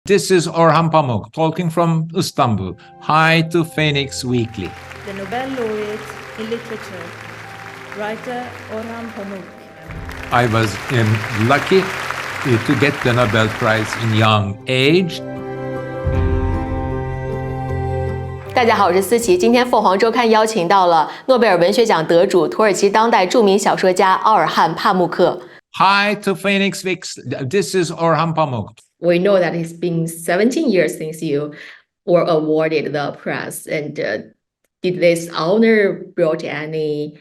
This is Orhan Pamuk talking from Istanbul. Hi to Phoenix Weekly. The Nobel Laureate in Literature, writer Orhan Pamuk. I was lucky to get the Nobel Prize in young age. 大家好，我是思琪。今天凤凰周刊邀请到了诺贝尔文学奖得主、土耳其当代著名小说家奥尔罕·帕慕克。Hi to Phoenix Weekly. This is Orhan Pamuk. We know that it's been 17 years since you were awarded the prize. And did this honor brought any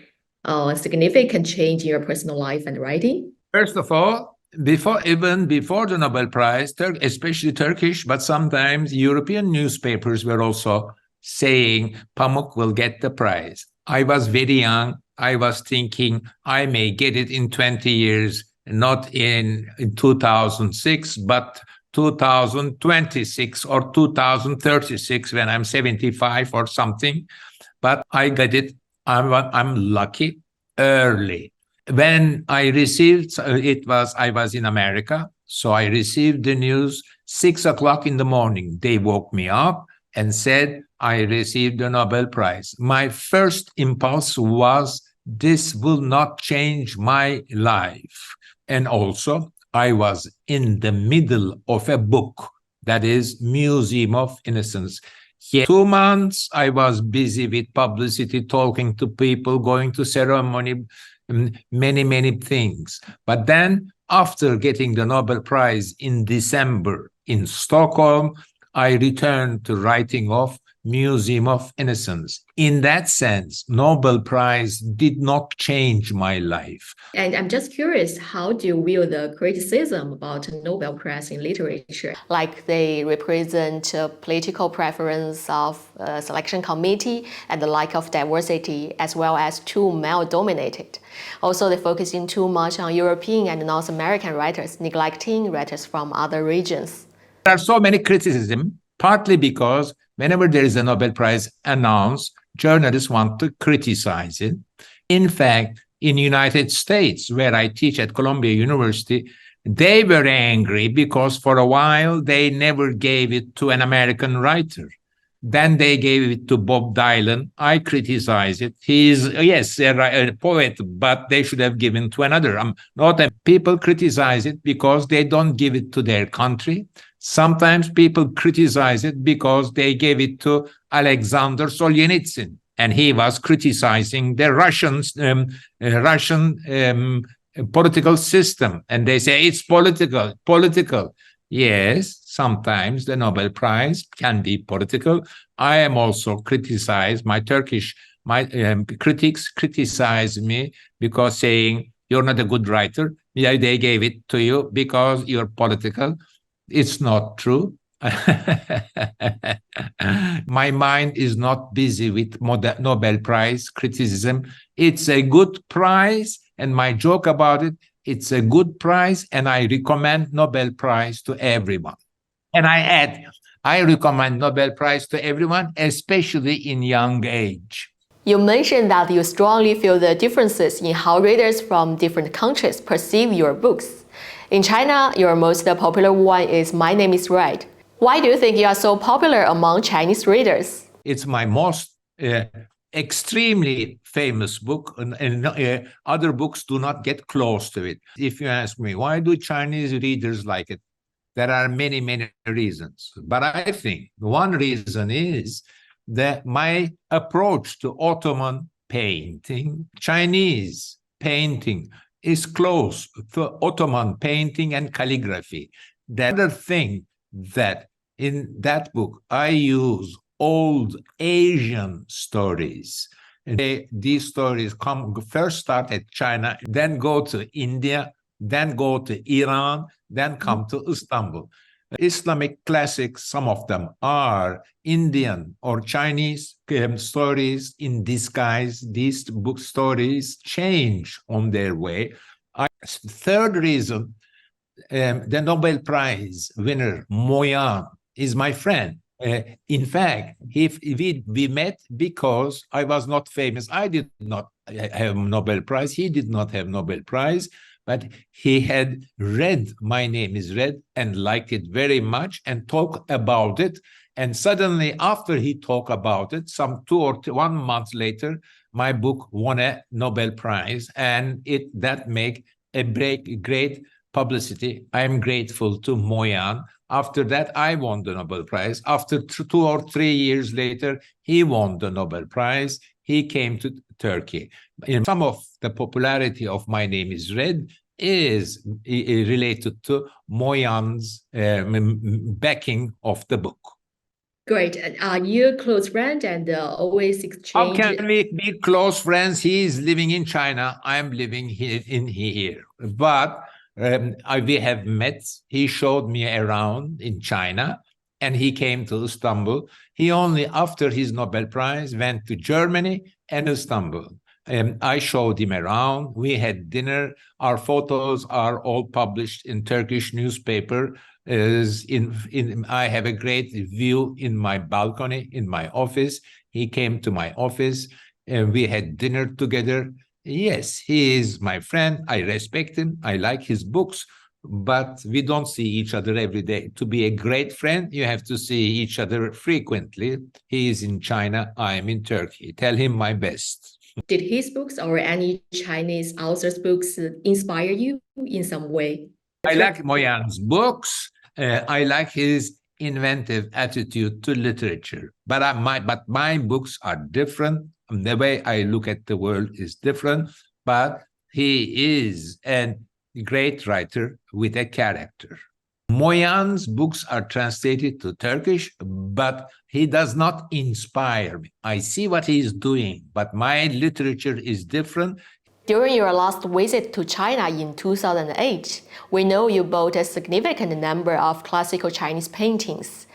significant change in your personal life and writing? First of all, before the Nobel Prize, especially Turkish, but sometimes European newspapers were also saying Pamuk will get the prize. I was very young. I was thinking I may get it in 20 years, not in 2006, but 2026 or 2036 when I'm 75 or something. But I got it. I'm lucky early. When I received I was in America, so I received the news 6 o'clock in the morning. They woke me up and said I received the Nobel Prize. My first impulse was, this will not change my life. And also, I was in the middle of a book, that is Museum of Innocence. Here, 2 months, I was busy with publicity, talking to people, going to ceremony, many things. But then, after getting the Nobel Prize in December in Stockholm, I returned to writing of Museum of Innocence. In that sense, Nobel Prize did not change my life. And I'm just curious, how do you view the criticism about Nobel Prize in literature? Like they represent political preference of a selection committee and the lack of diversity, as well as too male-dominated. Also, they're focusing too much on European and North American writers, neglecting writers from other regions. There are so many criticisms, partly because whenever there is a Nobel Prize announced, journalists want to criticize it. In fact, in the United States, where I teach at Columbia University, they were angry because for a while they never gave it to an American writer. Then they gave it to Bob Dylan. I criticize it. He's, yes, a poet, but they should have given to another. People criticize it because they don't give it to their country. Sometimes people criticize it because they gave it to Alexander Solzhenitsyn, and he was criticizing the Russian political system. And they say it's political. Yes, sometimes the Nobel Prize can be political. I am also criticized. My critics criticize me because saying you're not a good writer. Yeah, they gave it to you because you're political. It's not true. My mind is not busy with Nobel Prize criticism. It's a good prize, and my joke about it, it's a good prize, and I recommend Nobel Prize to everyone. And I add, I recommend Nobel Prize to everyone, especially in young age. You mentioned that you strongly feel the differences in how readers from different countries perceive your books. In China, your most popular one is My Name is Red. Why do you think you are so popular among Chinese readers? It's my most extremely famous book, and other books do not get close to it. If you ask me, why do Chinese readers like it? There are many reasons. But I think one reason is that my approach to Ottoman painting, Chinese painting, is close to Ottoman painting and calligraphy. The other thing that in that book, I use old Asian stories. These stories first start at China, then go to India, then go to Iran, then come to Istanbul. Islamic classics, some of them are Indian or Chinese stories in disguise. These book stories change on their way. Third reason, the Nobel Prize winner, Moyan, is my friend. In fact, we met because I was not famous. I did not have Nobel Prize. He did not have Nobel Prize. but he had read My Name is Red and liked it very much and talked about it. And suddenly, after he talked about it, some 1 month later, my book won a Nobel Prize, and that made a great publicity. I'm grateful to Moyan. After that, I won the Nobel Prize. After 2 or 3 years later, he won the Nobel Prize. He came to Turkey. Some of the popularity of My Name is Red is related to Moyan's backing of the book. Great. Are you a close friend and always exchange? How can we be close friends? He is living in China. I'm living here. But we have met. He showed me around in China, and he came to Istanbul. He only, after his Nobel Prize, went to Germany and Istanbul. I showed him around. We had dinner. Our photos are all published in Turkish newspaper. I have a great view in my balcony in my office. He came to my office and we had dinner together. Yes, he is my friend. I respect him. I like his books, but we don't see each other every day. To be a great friend, you have to see each other frequently. He is in China. I am in Turkey. Tell him my best. Did his books or any Chinese author's books inspire you in some way? I like Moyan's books. I like his inventive attitude to literature. But my books are different. The way I look at the world is different. But he is a great writer with a character. Moyan's books are translated to Turkish, but he does not inspire me. I see what he is doing, but my literature is different. During your last visit to China in 2008, we know you bought a significant number of classical Chinese paintings.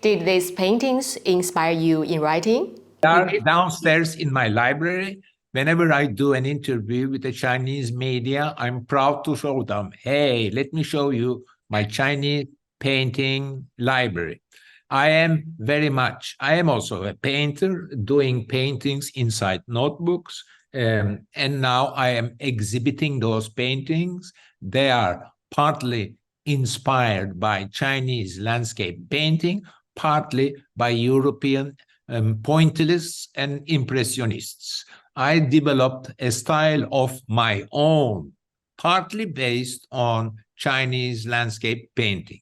Did these paintings inspire you in writing? They are downstairs in my library. Whenever I do an interview with the Chinese media, I'm proud to show them, hey, let me show you my Chinese painting library. I am also a painter doing paintings inside notebooks. And now I am exhibiting those paintings. They are partly inspired by Chinese landscape painting, partly by European pointillists and impressionists. I developed a style of my own, partly based on Chinese landscape painting.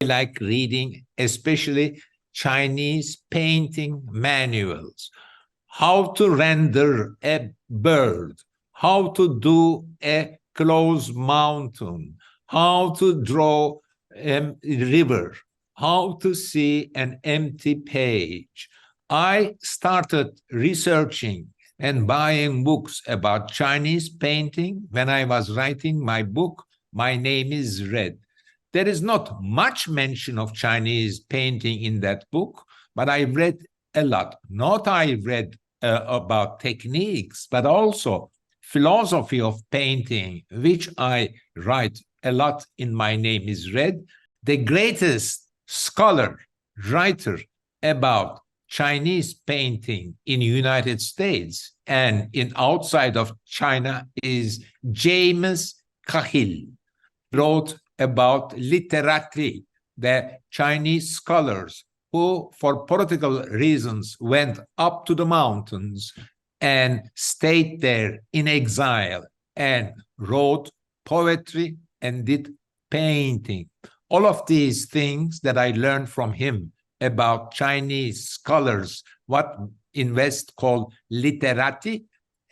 I like reading, especially Chinese painting manuals. How to render a bird, how to do a closed mountain, how to draw a river, how to see an empty page. I started researching and buying books about Chinese painting when I was writing my book, My Name is Red. There is not much mention of Chinese painting in that book, but I read a lot. I read about techniques, but also philosophy of painting, which I write a lot in My Name is Red. The greatest scholar, writer about Chinese painting in the United States and outside of China is James Cahill. Wrote about literati, the Chinese scholars who, for political reasons, went up to the mountains and stayed there in exile and wrote poetry and did painting. All of these things that I learned from him about Chinese scholars, what in West called literati,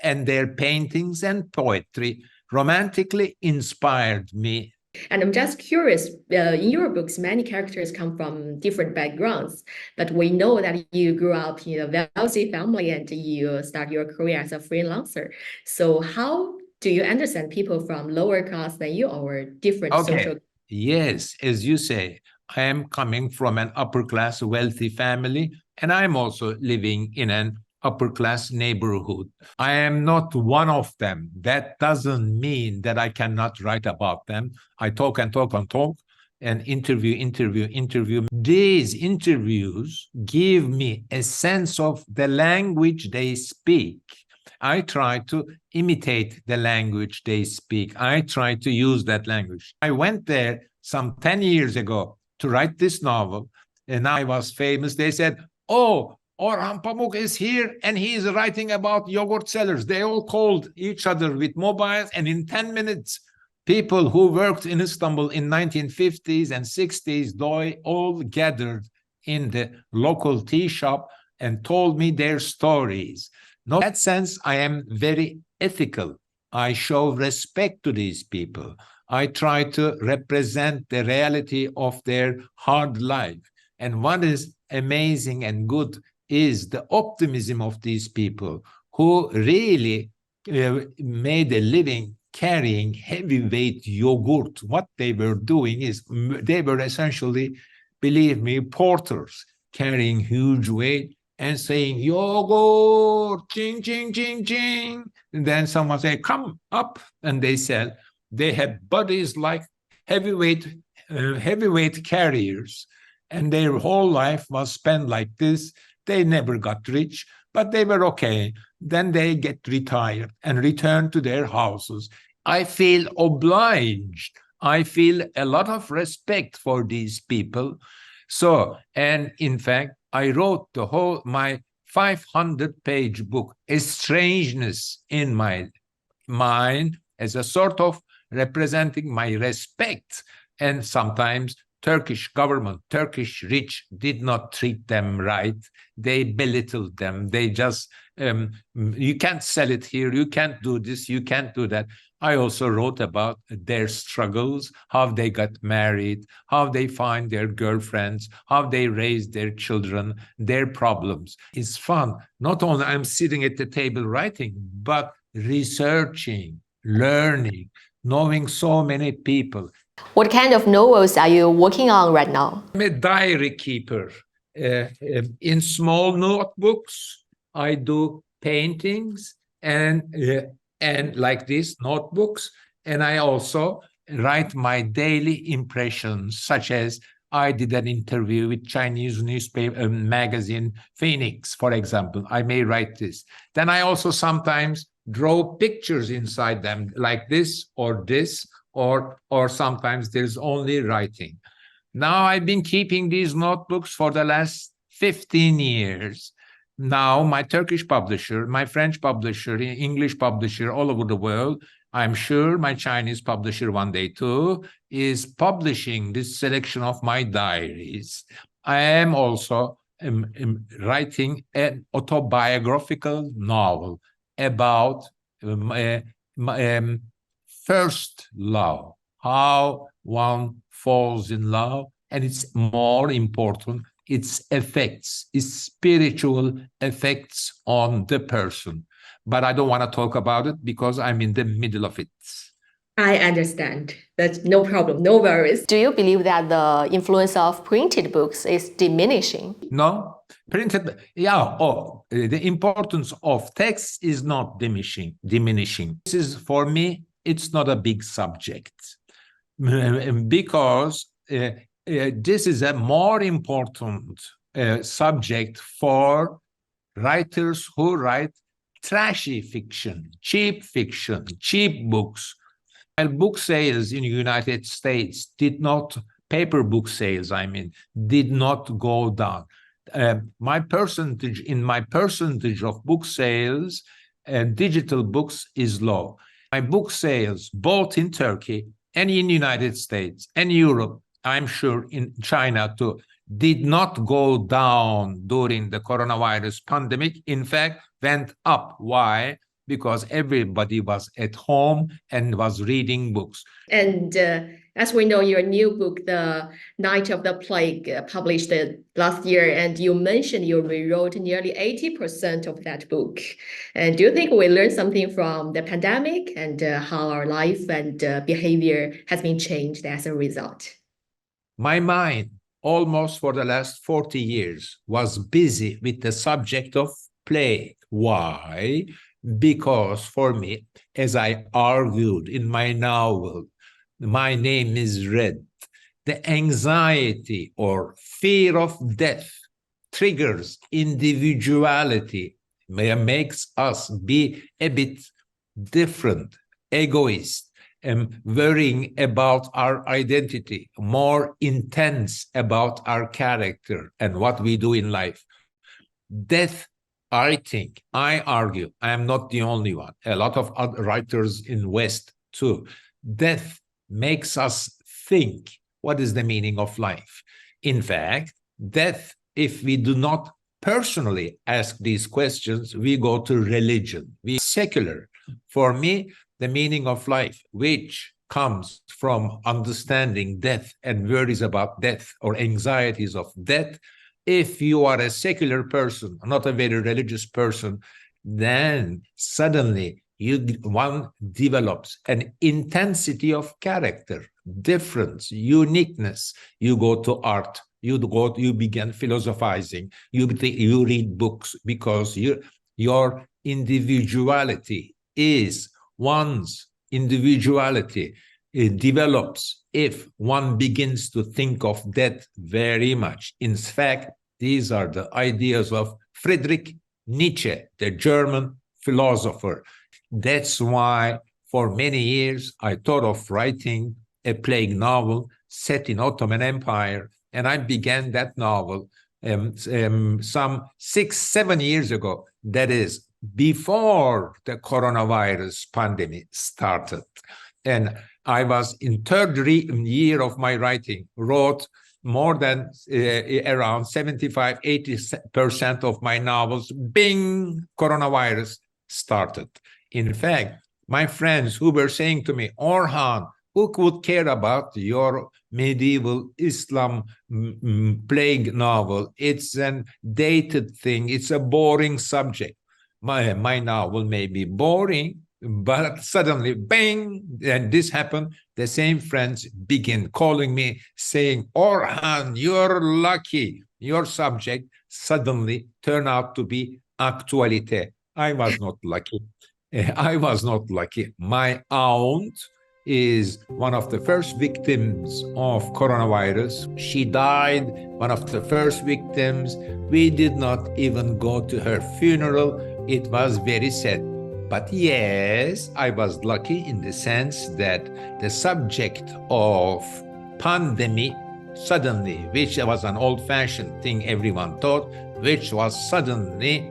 and their paintings and poetry romantically inspired me. And I'm just curious, in your books, many characters come from different backgrounds, but we know that you grew up in a wealthy family and you start your career as a freelancer. So how do you understand people from lower class than you or different social? Yes, as you say, I am coming from an upper class wealthy family, and I'm also living in an upper class neighborhood. I am not one of them. That doesn't mean that I cannot write about them. I talk and talk and talk and interview. These interviews give me a sense of the language they speak. I try to imitate the language they speak. I try to use that language. I went there some 10 years ago to write this novel, and I was famous. They said, oh, Orhan Pamuk is here, and he is writing about yogurt sellers. They all called each other with mobiles, and in 10 minutes, people who worked in Istanbul in 1950s and 60s, they all gathered in the local tea shop and told me their stories. In that sense, I am very ethical. I show respect to these people. I try to represent the reality of their hard life. And what is amazing and good is the optimism of these people who really made a living carrying heavyweight yogurt. What they were doing is they were essentially, believe me, porters carrying huge weight and saying, yogurt, ching, ching, ching, ching. And then someone say, come up. And they said, they had bodies like heavyweight carriers. And their whole life was spent like this. They never got rich, but they were okay. Then they get retired and return to their houses. I feel obliged. I feel a lot of respect for these people. So, and in fact, I wrote my 500-page book, A Strangeness in My Mind, as a sort of representing my respect. And sometimes Turkish government, Turkish rich did not treat them right. They belittled them. They just, you can't sell it here. You can't do this. You can't do that. I also wrote about their struggles, how they got married, how they find their girlfriends, how they raise their children, their problems. It's fun. Not only I'm sitting at the table writing, but researching, learning, knowing so many people. What kind of novels are you working on right now? I'm a diary keeper. In small notebooks, I do paintings and like these notebooks. And I also write my daily impressions, such as I did an interview with Chinese newspaper magazine Phoenix, for example. I may write this. Then I also sometimes draw pictures inside them, like this, or sometimes there's only writing. Now I've been keeping these notebooks for the last 15 years. Now my Turkish publisher, my French publisher, English publisher all over the world, I'm sure my Chinese publisher one day too, is publishing this selection of my diaries. I am also writing an autobiographical novel about first love, how one falls in love, and it's more important, its effects, its spiritual effects on the person. But I don't want to talk about it because I'm in the middle of it. I understand. That's no problem, no worries. Do you believe that the influence of printed books is diminishing? No, printed, yeah. Oh, the importance of text is not diminishing. This is, for me, it's not a big subject because this is a more important subject for writers who write trashy fiction, cheap books. While book sales in the United States paper book sales, did not go down. My percentage of book sales and digital books is low. My book sales, both in Turkey and in the United States and Europe, I'm sure in China too, did not go down during the coronavirus pandemic. In fact, went up. Why? Because everybody was at home and was reading books. And as we know, your new book, The Night of the Plague, published last year, and you mentioned you rewrote nearly 80% of that book. And do you think we learned something from the pandemic and how our life and behavior has been changed as a result? My mind, almost for the last 40 years, was busy with the subject of plague. Why? Because for me, as I argued in my novel, My Name is Red, the anxiety or fear of death triggers individuality makes us be a bit different, egoist, worrying about our identity, more intense about our character and what we do in life. Death, I think, I argue, I am not the only one, a lot of other writers in West too. Death makes us think, what is the meaning of life? In fact, death, if we do not personally ask these questions, we go to religion. We secular. For me, the meaning of life, which comes from understanding death and worries about death or anxieties of death, if you are a secular person, not a very religious person, then suddenly one develops an intensity of character, difference, uniqueness. You go to art, you begin philosophizing, you read books, because your individuality is one's individuality. It develops if one begins to think of death very much. In fact, these are the ideas of Friedrich Nietzsche, the German philosopher. That's why for many years I thought of writing a plague novel set in Ottoman Empire, and I began that novel some 6-7 years ago. That is before the coronavirus pandemic started. And I was in third year of my writing, wrote more than around 75-80% of my novels. Bing, coronavirus started. In fact, my friends who were saying to me, Orhan, who would care about your medieval Islam plague novel? It's a dated thing. It's a boring subject. My novel may be boring, but suddenly, bang, and this happened. The same friends begin calling me, saying, Orhan, you're lucky. Your subject suddenly turned out to be actualité. I was not lucky. I was not lucky. My aunt is one of the first victims of coronavirus. She died, one of the first victims. We did not even go to her funeral. It was very sad. But yes, I was lucky in the sense that the subject of pandemic suddenly, which was an old-fashioned thing everyone thought, which was suddenly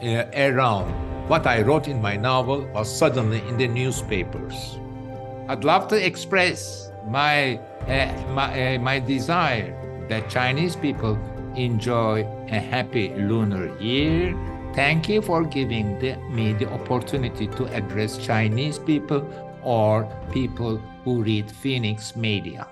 around. What I wrote in my novel was suddenly in the newspapers. I'd love to express my desire that Chinese people enjoy a happy Lunar Year. Thank you for giving me the opportunity to address Chinese people or people who read Phoenix media.